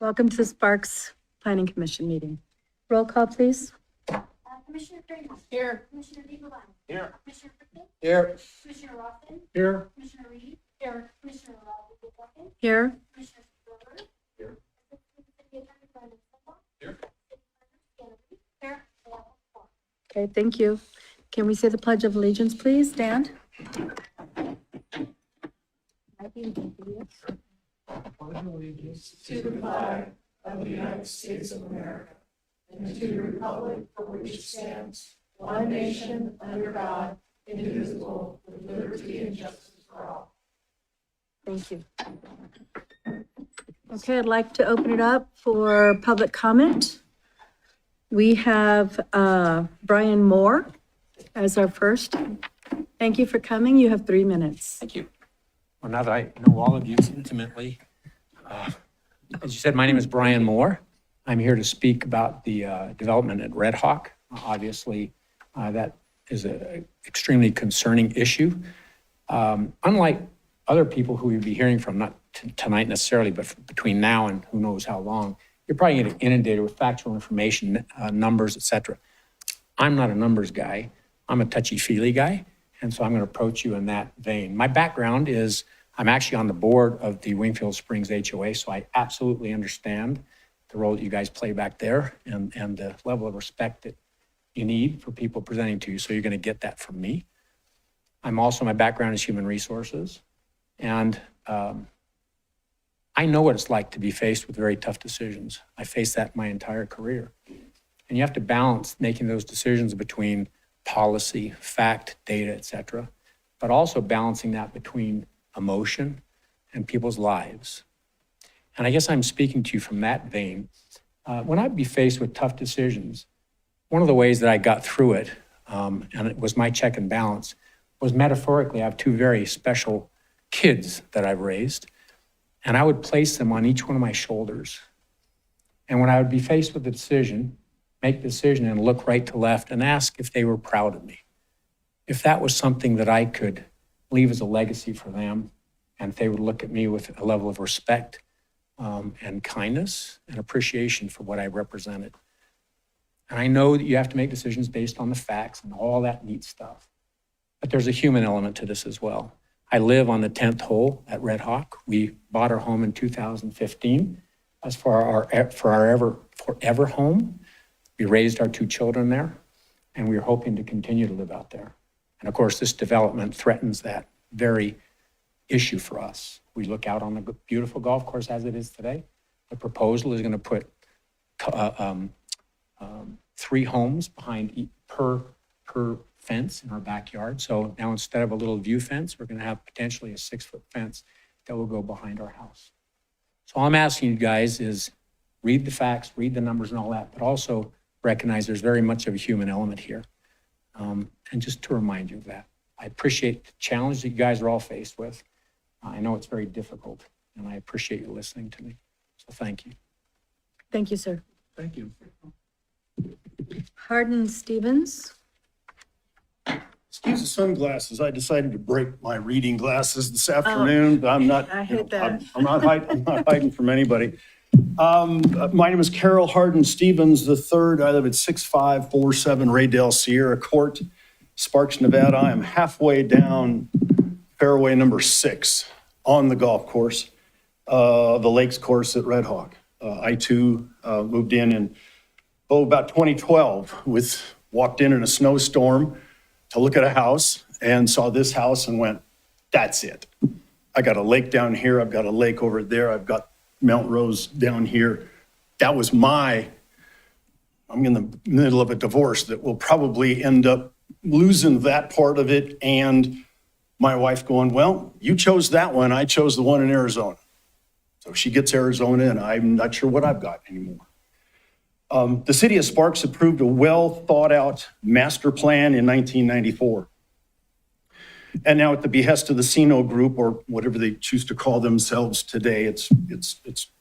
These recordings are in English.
Welcome to the Sparks Planning Commission meeting. Roll call, please. Commissioner Kramer. Here. Commissioner Eagle-Eye. Here. Commissioner Frickett. Here. Commissioner Rothman. Here. Commissioner Reed. Here. Commissioner Walken. Here. Commissioner Silver. Here. City Attorney Brandon Silva. Here. City Planner Scanlon. Here. And Apple Four. Okay, thank you. Can we say the Pledge of Allegiance, please? Stand. Pledge allegiance to the flag of the United States of America and to the republic for which it stands, one nation under God, indivisible, with liberty and justice for all. Thank you. Okay, I'd like to open it up for public comment. We have Brian Moore as our first. Thank you for coming. You have 3 minutes. Thank you. Well, now that I know all of you intimately, as you said, my name is Brian Moore. I'm here to speak about the development at Red Hawk. Obviously, that is an extremely concerning issue. Unlike other people who you'll be hearing from, not tonight necessarily, but between now and who knows how long, you're probably going to get inundated with factual information, numbers, et cetera. I'm not a numbers guy. I'm a touchy-feely guy. And so I'm going to approach you in that vein. My background is I'm actually on the board of the Wingfield Springs HOA, so I absolutely understand the role that you guys play back there and the level of respect that you need for people presenting to you. So you're going to get that from me. I'm also, my background is human resources. And I know what it's like to be faced with very tough decisions. I faced that my entire career. And you have to balance making those decisions between policy, fact, data, et cetera, but also balancing that between emotion and people's lives. And I guess I'm speaking to you from that vein. When I'd be faced with tough decisions, one of the ways that I got through it, and it was my check and balance, was metaphorically, I have two very special kids that I've raised, and I would place them on each one of my shoulders. And when I would be faced with a decision, make the decision and look right to left and ask if they were proud of me. If that was something that I could leave as a legacy for them, and if they would look at me with a level of respect and kindness and appreciation for what I represented. And I know that you have to make decisions based on the facts and all that neat stuff, but there's a human element to this as well. I live on the 10th hole at Red Hawk. We bought our home in 2015 as for our forever home. We raised our two children there, and we are hoping to continue to live out there. And of course, this development threatens that very issue for us. We look out on the beautiful golf course as it is today. The proposal is going to put 3 homes behind per fence in our backyard. So now instead of a little view fence, we're going to have potentially a 6-foot fence that will go behind our house. So all I'm asking you guys is read the facts, read the numbers and all that, but also recognize there's very much of a human element here. And just to remind you of that. I appreciate the challenge that you guys are all faced with. I know it's very difficult, and I appreciate you listening to me. So thank you. Thank you, sir. Thank you. Hardin Stevens. Excuse the sunglasses. I decided to break my reading glasses this afternoon, but I'm not. I hate that. I'm not hiding from anybody. My name is Carol Hardin Stevens III. I live at 6547 Raydale Sierra Court, Sparks, Nevada. I am halfway down fairway number 6 on the golf course, the Lakes course at Red Hawk. I too moved in about 2012 walked in a snowstorm to look at a house and saw this house and went, that's it. I got a lake down here. I've got a lake over there. I've got Mount Rose down here. That was I'm in the middle of a divorce that will probably end up losing that part of it. And my wife going, well, you chose that one. I chose the one in Arizona. So she gets Arizona and I'm not sure what I've got anymore. The city of Sparks approved a well thought out master plan in 1994. And now at the behest of the Sino Group, or whatever they choose to call themselves today, it's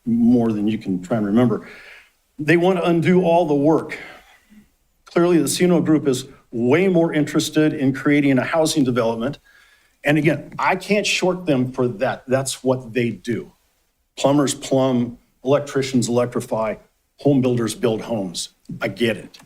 more than you can try and remember. They want to undo all the work. Clearly, the Sino Group is way more interested in creating a housing development. And again, I can't short them for that. That's what they do. Plumbers plumb, electricians electrify, home builders build homes. I get it.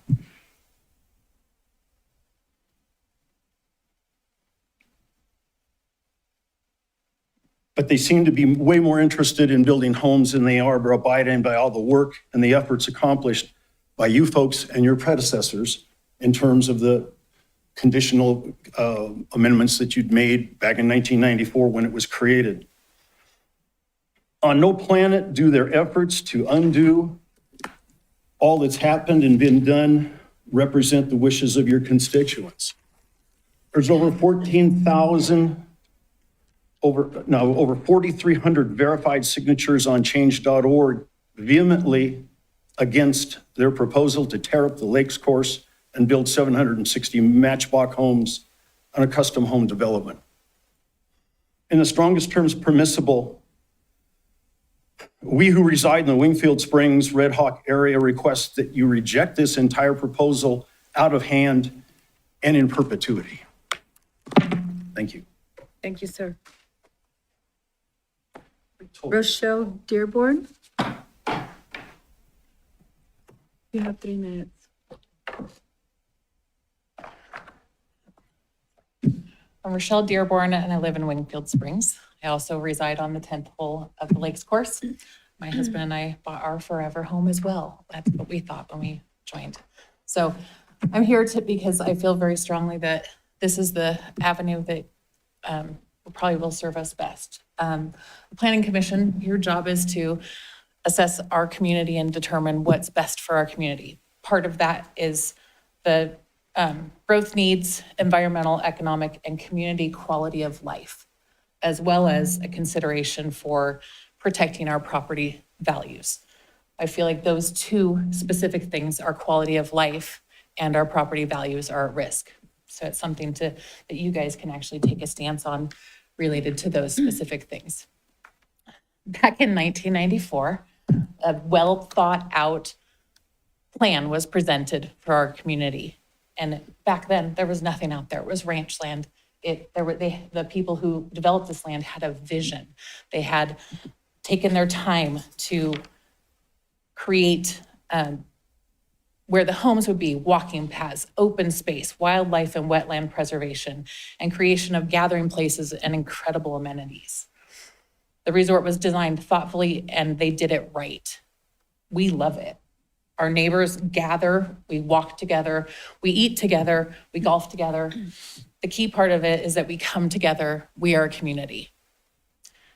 But they seem to be way more interested in building homes than they are abiding by all the work and the efforts accomplished by you folks and your predecessors in terms of the conditional amendments that you'd made back in 1994 when it was created. On no planet do their efforts to undo all that's happened and been done represent the wishes of your constituents. There's over 4,300 verified signatures on change.org vehemently against their proposal to tear up the Lakes Course and build 760 matchbox homes on a custom home development. In the strongest terms permissible, we who reside in the Wingfield Springs, Red Hawk area request that you reject this entire proposal out of hand and in perpetuity. Thank you. Thank you, sir. Rochelle Dearborn? You have 3 minutes. I'm Rochelle Dearborn, and I live in Wingfield Springs. I also reside on the 10th hole of the Lakes Course. My husband and I bought our forever home as well. That's what we thought when we joined. So I'm here because I feel very strongly that this is the avenue that probably will serve us best. The Planning Commission, your job is to assess our community and determine what's best for our community. Part of that is the growth needs, environmental, economic, and community quality of life, as well as a consideration for protecting our property values. I feel like those two specific things, our quality of life and our property values, are at risk. So it's something that you guys can actually take a stance on related to those specific things. Back in 1994, a well thought out plan was presented for our community. And back then, there was nothing out there. It was ranch land. The people who developed this land had a vision. They had taken their time to create where the homes would be, walking paths, open space, wildlife and wetland preservation, and creation of gathering places and incredible amenities. The resort was designed thoughtfully, and they did it right. We love it. Our neighbors gather, we walk together, we eat together, we golf together. The key part of it is that we come together, we are a community.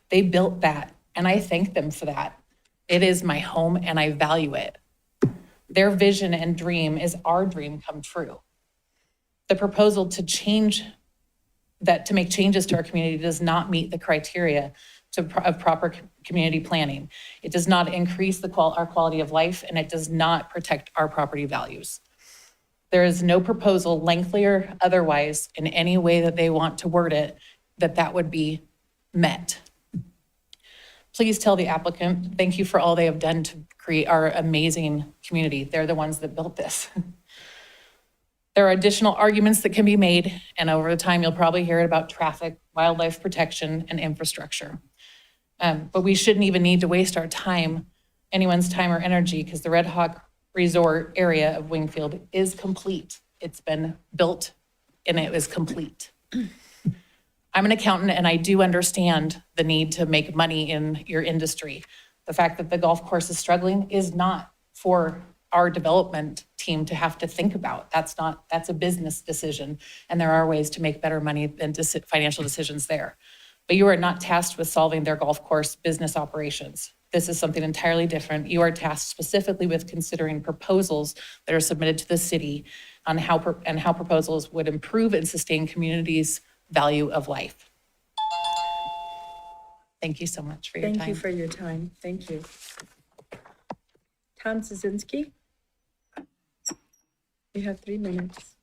They built that, and I thank them for that. It is my home, and I value it. Their vision and dream is our dream come true. The proposal to make changes to our community does not meet the criteria of proper community planning. It does not increase our quality of life, and it does not protect our property values. There is no proposal, lengthy or otherwise, in any way that they want to word it, that would be met. Please tell the applicant, thank you for all they have done to create our amazing community. They're the ones that built this. There are additional arguments that can be made, and over the time, you'll probably hear it about traffic, wildlife protection, and infrastructure. But we shouldn't even need to waste our time, anyone's time or energy, because the Red Hawk Resort area of Wingfield is complete. It's been built and it is complete. I'm an accountant, and I do understand the need to make money in your industry. The fact that the golf course is struggling is not for our development team to have to think about. That's a business decision, and there are ways to make better money than financial decisions there. But you are not tasked with solving their golf course business operations. This is something entirely different. You are tasked specifically with considering proposals that are submitted to the city on how proposals would improve and sustain communities' value of life. Thank you so much for your time. Thank you for your time. Thank you. Tom Szynski? You have 3 minutes.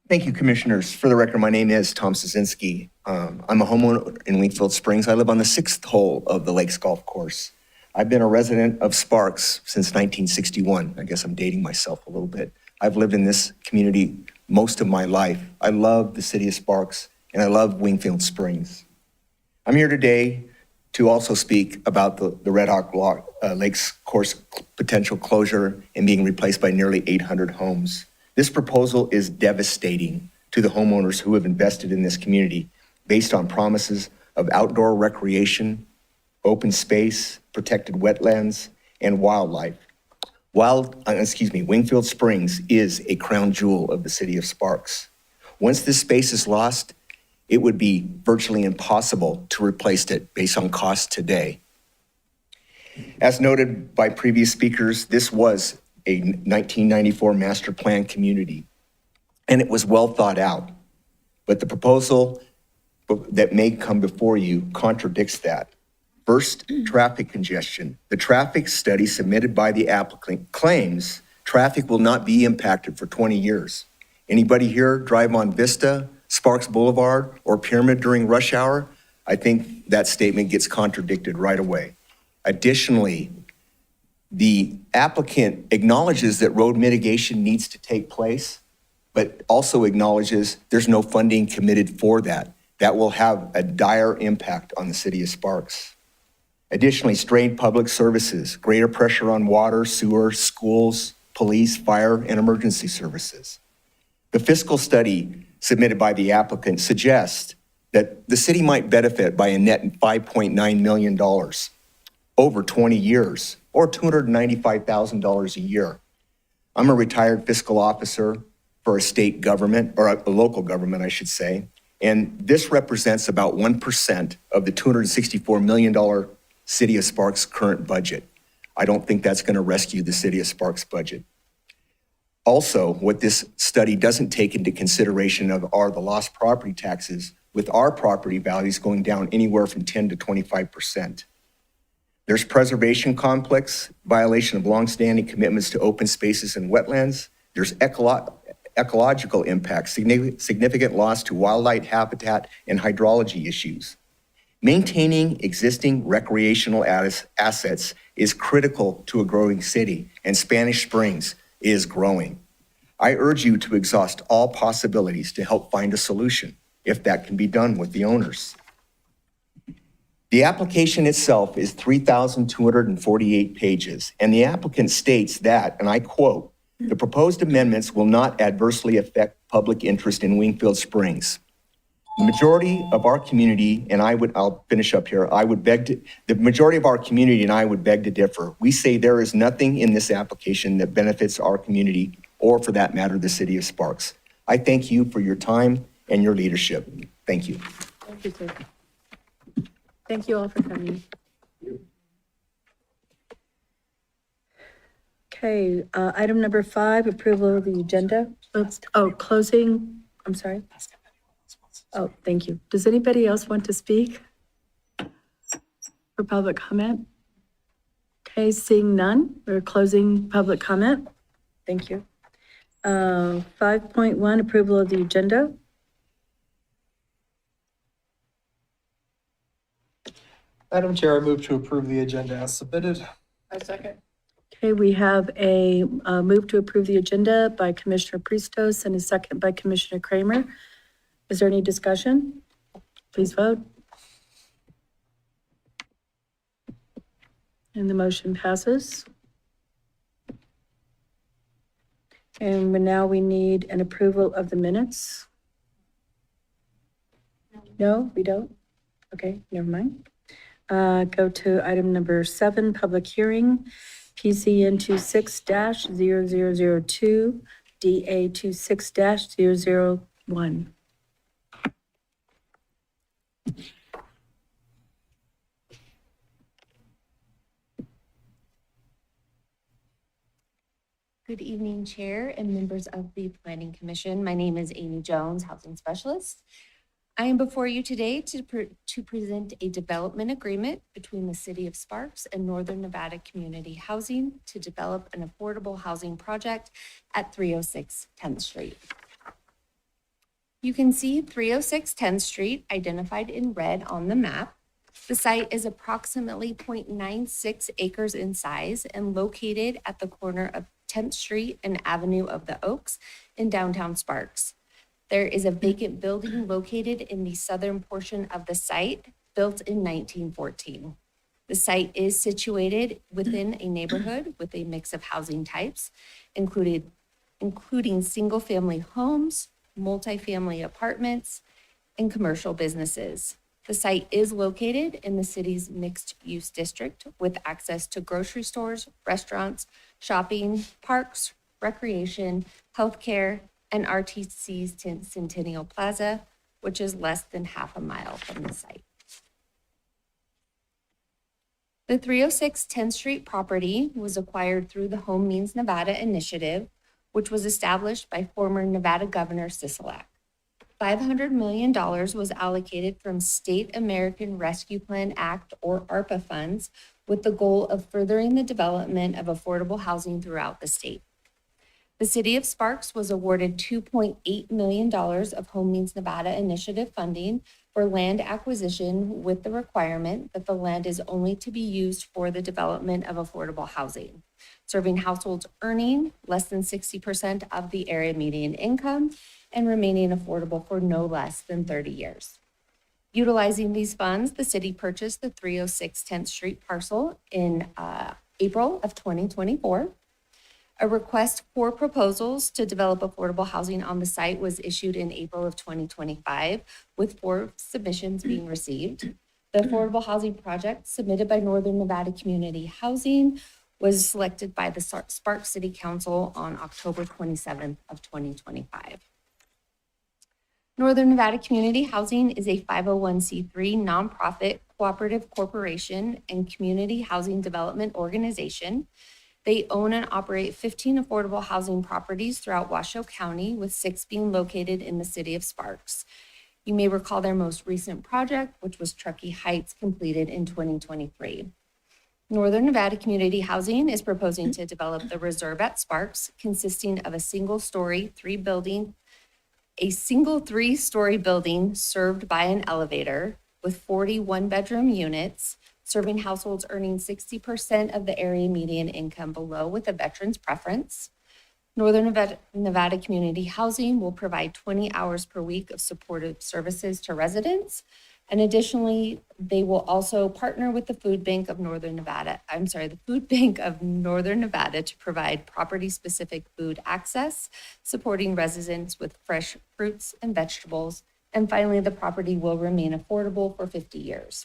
Thank you, Commissioners. For the record, my name is Tom Szynski. I'm a homeowner in Wingfield Springs. I live on the 6th hole of the Lakes Golf Course. I've been a resident of Sparks since 1961. I guess I'm dating myself a little bit. I've lived in this community most of my life. I love the city of Sparks, and I love Wingfield Springs. I'm here today to also speak about the Red Hawk Lakes course potential closure and being replaced by nearly 800 homes. This proposal is devastating to the homeowners who have invested in this community based on promises of outdoor recreation, open space, protected wetlands, and wildlife. Wingfield Springs is a crown jewel of the city of Sparks. Once this space is lost, it would be virtually impossible to replace it based on cost today. As noted by previous speakers, this was a 1994 master plan community, and it was well thought out. But the proposal that may come before you contradicts that. First, traffic congestion. The traffic study submitted by the applicant claims traffic will not be impacted for 20 years. Anybody here drive on Vista, Sparks Boulevard, or Pyramid during rush hour? I think that statement gets contradicted right away. Additionally, the applicant acknowledges that road mitigation needs to take place, but also acknowledges there's no funding committed for that. That will have a dire impact on the city of Sparks. Additionally, strained public services, greater pressure on water, sewer, schools, police, fire, and emergency services. The fiscal study submitted by the applicant suggests that the city might benefit by a net $5.9 million over 20 years, or $295,000 a year. I'm a retired fiscal officer for a state government, or a local government, I should say, and this represents about 1% of the $264 million City of Sparks current budget. I don't think that's going to rescue the City of Sparks budget. Also, what this study doesn't take into consideration are the lost property taxes, with our property values going down anywhere from 10 to 25%. There's preservation conflicts, violation of longstanding commitments to open spaces and wetlands. There's ecological impacts, significant loss to wildlife habitat and hydrology issues. Maintaining existing recreational assets is critical to a growing city, and Spanish Springs is growing. I urge you to exhaust all possibilities to help find a solution, if that can be done with the owners. The application itself is 3,248 pages, and the applicant states that, and I quote, "The proposed amendments will not adversely affect public interest in Wingfield Springs. The majority of our community, and I'll finish up here, the majority of our community and I would beg to differ. We say there is nothing in this application that benefits our community, or for that matter, the city of Sparks. I thank you for your time and your leadership. Thank you." Thank you, sir. Thank you all for coming. Okay, item number 5, approval of the agenda. Closing, I'm sorry. Oh, thank you. Does anybody else want to speak for public comment? Okay, seeing none, we're closing public comment. Thank you. 5.1, approval of the agenda. Madam Chair, I move to approve the agenda as submitted. I second. Okay, we have a move to approve the agenda by Commissioner Priestos and a second by Commissioner Kramer. Is there any discussion? Please vote. And the motion passes. And now we need an approval of the minutes. No, we don't? Okay, never mind. Go to item number 7, public hearing, PCN 26-0002, DA 26-001. Good evening, Chair and members of the Planning Commission. My name is Amy Jones, Housing Specialist. I am before you today to present a development agreement between the City of Sparks and Northern Nevada Community Housing to develop an affordable housing project at 306 10th Street. You can see 306 10th Street identified in red on the map. The site is approximately 0.96 acres in size and located at the corner of 10th Street and Avenue of the Oaks in downtown Sparks. There is a vacant building located in the southern portion of the site. built in 1914. The site is situated within a neighborhood with a mix of housing types, including single-family homes, multifamily apartments, and commercial businesses. The site is located in the city's mixed-use district with access to grocery stores, restaurants, shopping, parks, recreation, healthcare, and RTC's Centennial Plaza, which is less than half a mile from the site. The 306 10th Street property was acquired through the Home Means Nevada initiative, which was established by former Nevada Governor Sisolak. $500 million was allocated from State American Rescue Plan Act, or ARPA funds, with the goal of furthering the development of affordable housing throughout the state. The city of Sparks was awarded $2.8 million of Home Means Nevada initiative funding for land acquisition with the requirement that the land is only to be used for the development of affordable housing, serving households earning less than 60% of the area median income and remaining affordable for no less than 30 years. Utilizing these funds, the city purchased the 306 10th Street parcel in April of 2024. A request for proposals to develop affordable housing on the site was issued in April of 2025, with 4 submissions being received. The affordable housing project submitted by Northern Nevada Community Housing was selected by the Sparks City Council on October 27th of 2025. Northern Nevada Community Housing is a 501c3 nonprofit cooperative corporation and community housing development organization. They own and operate 15 affordable housing properties throughout Washoe County, with 6 being located in the city of Sparks. You may recall their most recent project, which was Truckee Heights, completed in 2023. Northern Nevada Community Housing is proposing to develop the Reserve at Sparks, consisting of a single 3-story building served by an elevator with 40 one-bedroom units, serving households earning 60% of the area median income below with a veteran's preference. Northern Nevada Community Housing will provide 20 hours per week of supportive services to residents. And additionally, they will also partner with the Food Bank of Northern Nevada to provide property-specific food access, supporting residents with fresh fruits and vegetables. And finally, the property will remain affordable for 50 years.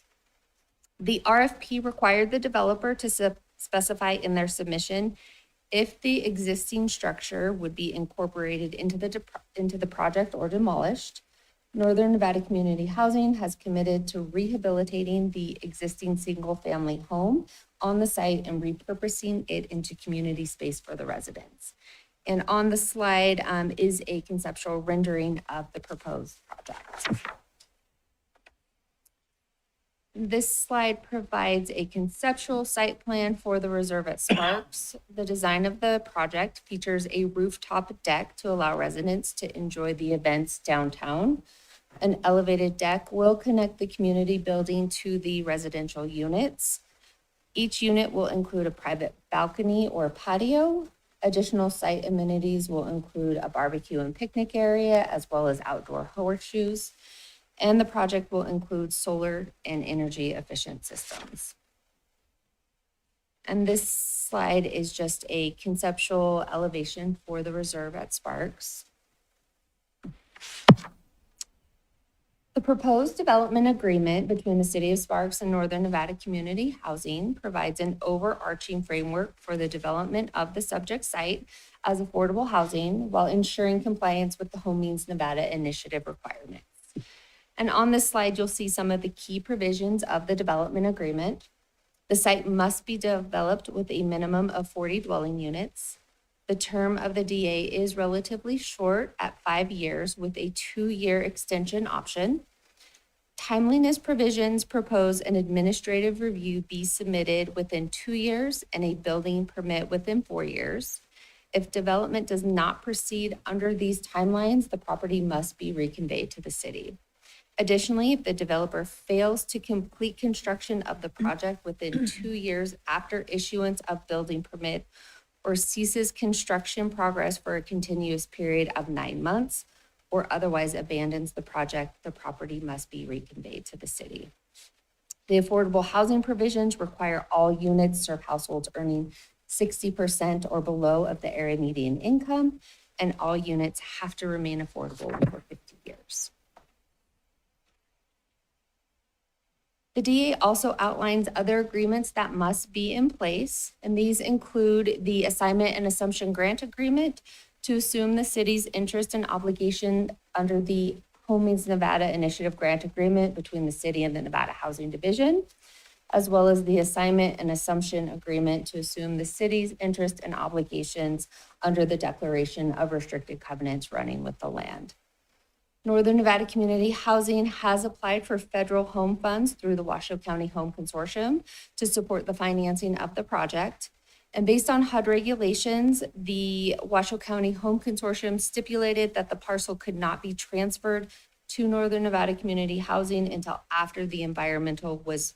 The RFP required the developer to specify in their submission if the existing structure would be incorporated into the project or demolished. Northern Nevada Community Housing has committed to rehabilitating the existing single-family home on the site and repurposing it into community space for the residents. And on the slide is a conceptual rendering of the proposed project. This slide provides a conceptual site plan for the Reserve at Sparks. The design of the project features a rooftop deck to allow residents to enjoy the events downtown. An elevated deck will connect the community building to the residential units. Each unit will include a private balcony or patio. Additional site amenities will include a barbecue and picnic area, as well as outdoor horseshoes. And the project will include solar and energy efficient systems. And this slide is just a conceptual elevation for the Reserve at Sparks. The proposed development agreement between the City of Sparks and Northern Nevada Community Housing provides an overarching framework for the development of the subject site as affordable housing while ensuring compliance with the Home Means Nevada initiative requirements. And on this slide, you'll see some of the key provisions of the development agreement. The site must be developed with a minimum of 40 dwelling units. The term of the DA is relatively short at 5 years with a 2-year extension option. Timeliness provisions propose an administrative review be submitted within 2 years and a building permit within 4 years. If development does not proceed under these timelines, the property must be reconveyed to the city. Additionally, if the developer fails to complete construction of the project within 2 years after issuance of building permit or ceases construction progress for a continuous period of 9 months or otherwise abandons the project, the property must be reconveyed to the city. The affordable housing provisions require all units serve households earning 60% or below of the area median income, and all units have to remain affordable for 50 years. The DA also outlines other agreements that must be in place, and these include the assignment and assumption grant agreement to assume the city's interest and obligation under the Home Means Nevada Initiative Grant Agreement between the city and the Nevada Housing Division, as well as the assignment and assumption agreement to assume the city's interest and obligations under the Declaration of Restricted Covenants running with the land. Northern Nevada Community Housing has applied for federal home funds through the Washoe County Home Consortium to support the financing of the project. And based on HUD regulations, the Washoe County Home Consortium stipulated that the parcel could not be transferred to Northern Nevada Community Housing until after the environmental was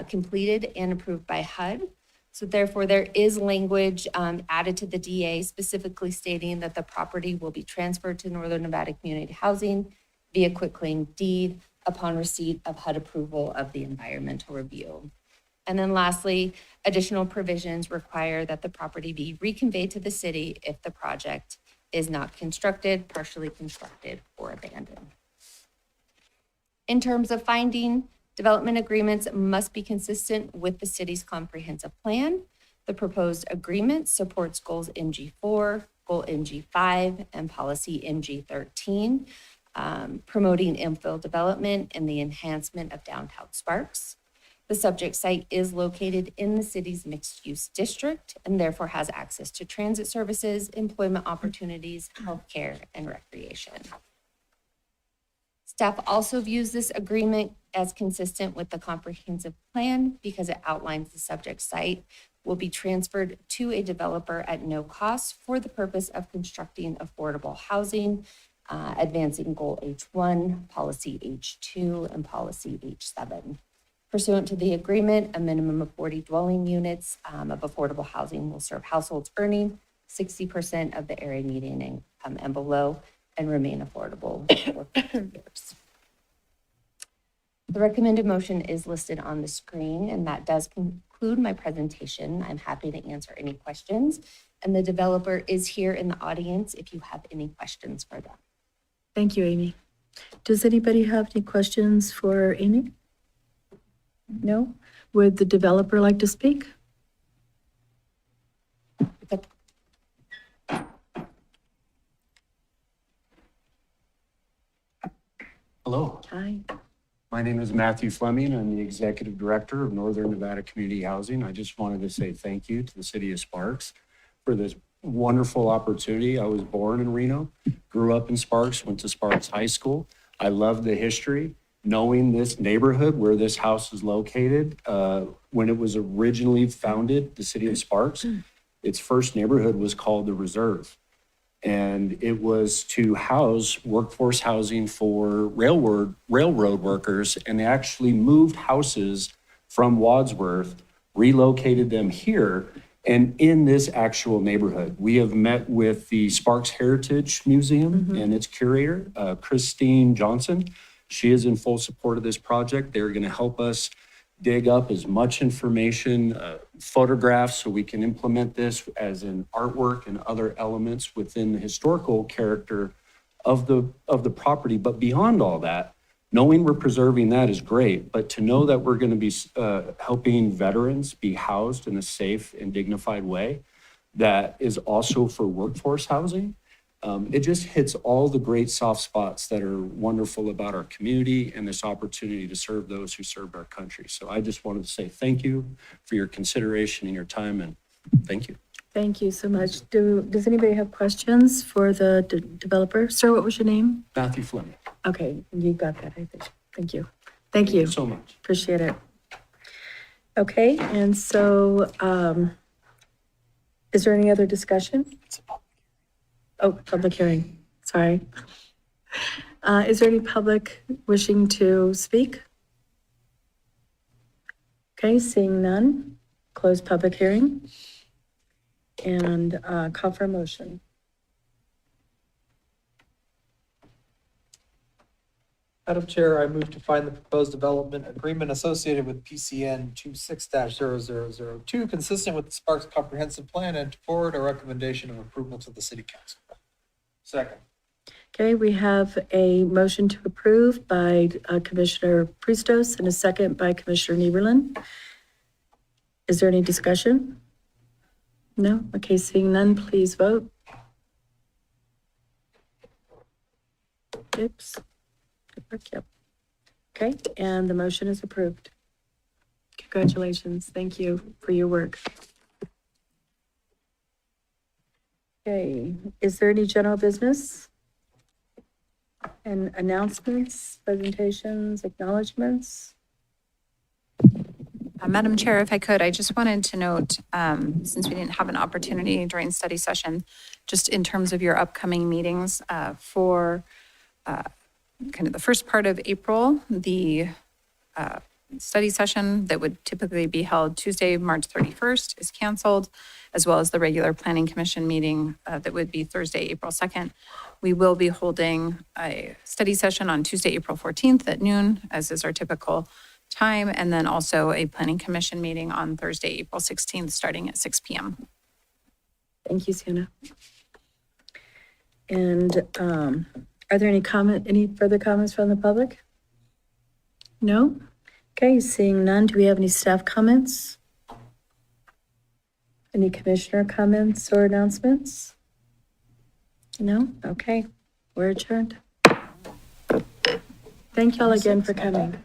completed and approved by HUD. So therefore, there is language added to the DA specifically stating that the property will be transferred to Northern Nevada Community Housing via quitclaim deed upon receipt of HUD approval of the environmental review. And then lastly, additional provisions require that the property be reconveyed to the city if the project is not constructed, partially constructed, or abandoned. In terms of finding, development agreements must be consistent with the city's comprehensive plan. The proposed agreement supports goals MG4, goal MG5, and policy MG13, promoting infill development and the enhancement of downtown Sparks. The subject site is located in the city's mixed-use district and therefore has access to transit services, employment opportunities, healthcare, and recreation. Staff also views this agreement as consistent with the comprehensive plan because it outlines the subject site will be transferred to a developer at no cost for the purpose of constructing affordable housing, advancing goal H1, policy H2, and policy H7. Pursuant to the agreement, a minimum of 40 dwelling units of affordable housing will serve households earning 60% of the area median income and below and remain affordable for 50 years. The recommended motion is listed on the screen, and that does conclude my presentation. I'm happy to answer any questions, and the developer is here in the audience if you have any questions for them. Thank you, Amy. Does anybody have any questions for Amy? No? Would the developer like to speak? Hello, Hi. my name is Matthew Fleming. I'm the Executive Director of Northern Nevada Community Housing. I just wanted to say thank you to the city of Sparks for this wonderful opportunity. I was born in Reno, grew up in Sparks, went to Sparks High School. I love the history. Knowing this neighborhood where this house is located, when it was originally founded, the city of Sparks, its first neighborhood was called the Reserve. And it was to house workforce housing for railroad workers. And they actually moved houses from Wadsworth, relocated them here and in this actual neighborhood. We have met with the Sparks Heritage Museum and its curator, Christine Johnson. She is in full support of this project. They're going to help us dig up as much information, photographs, so we can implement this as an artwork and other elements within the historical character of the property. But beyond all that, knowing we're preserving that is great, but to know that we're going to be helping veterans be housed in a safe and dignified way that is also for workforce housing, it just hits all the great soft spots that are wonderful about our community and this opportunity to serve those who served our country. So I just wanted to say thank you for your consideration and your time, and thank you. Thank you so much. Does anybody have questions for the developer? Sir, what was your name? Matthew Fleming. Okay, you got that, I think. Thank you. Thank you. So much. Appreciate it. Okay, and so, is there any other discussion? Oh, public hearing, sorry. Is there any public wishing to speak? Okay, seeing none, close public hearing. And call for a motion. Madam Chair, I move to find the proposed development agreement associated with PCN 26-0002 consistent with the Sparks Comprehensive Plan and to forward a recommendation of approval to the City Council. Second. Okay, we have a motion to approve by Commissioner Prestos and a second by Commissioner Nieberlin. Is there any discussion? No? Okay, seeing none, please vote. Oops. Good work, yep. Okay, and the motion is approved. Congratulations. Thank you for your work. Okay, is there any general business? And announcements, presentations, acknowledgements? Madam Chair, if I could, I just wanted to note, since we didn't have an opportunity during study session, just in terms of your upcoming meetings for kind of the first part of April, the study session that would typically be held Tuesday, March 31st is canceled, as well as the regular Planning Commission meeting that would be Thursday, April 2nd. We will be holding a study session on Tuesday, April 14th at noon, as is our typical time, and then also a Planning Commission meeting on Thursday, April 16th, starting at 6 p.m. Thank you, Sienna. And are there any further comments from the public? No? Okay, seeing none, do we have any staff comments? Any commissioner comments or announcements? No? Okay, we're adjourned. Thank y'all again for coming.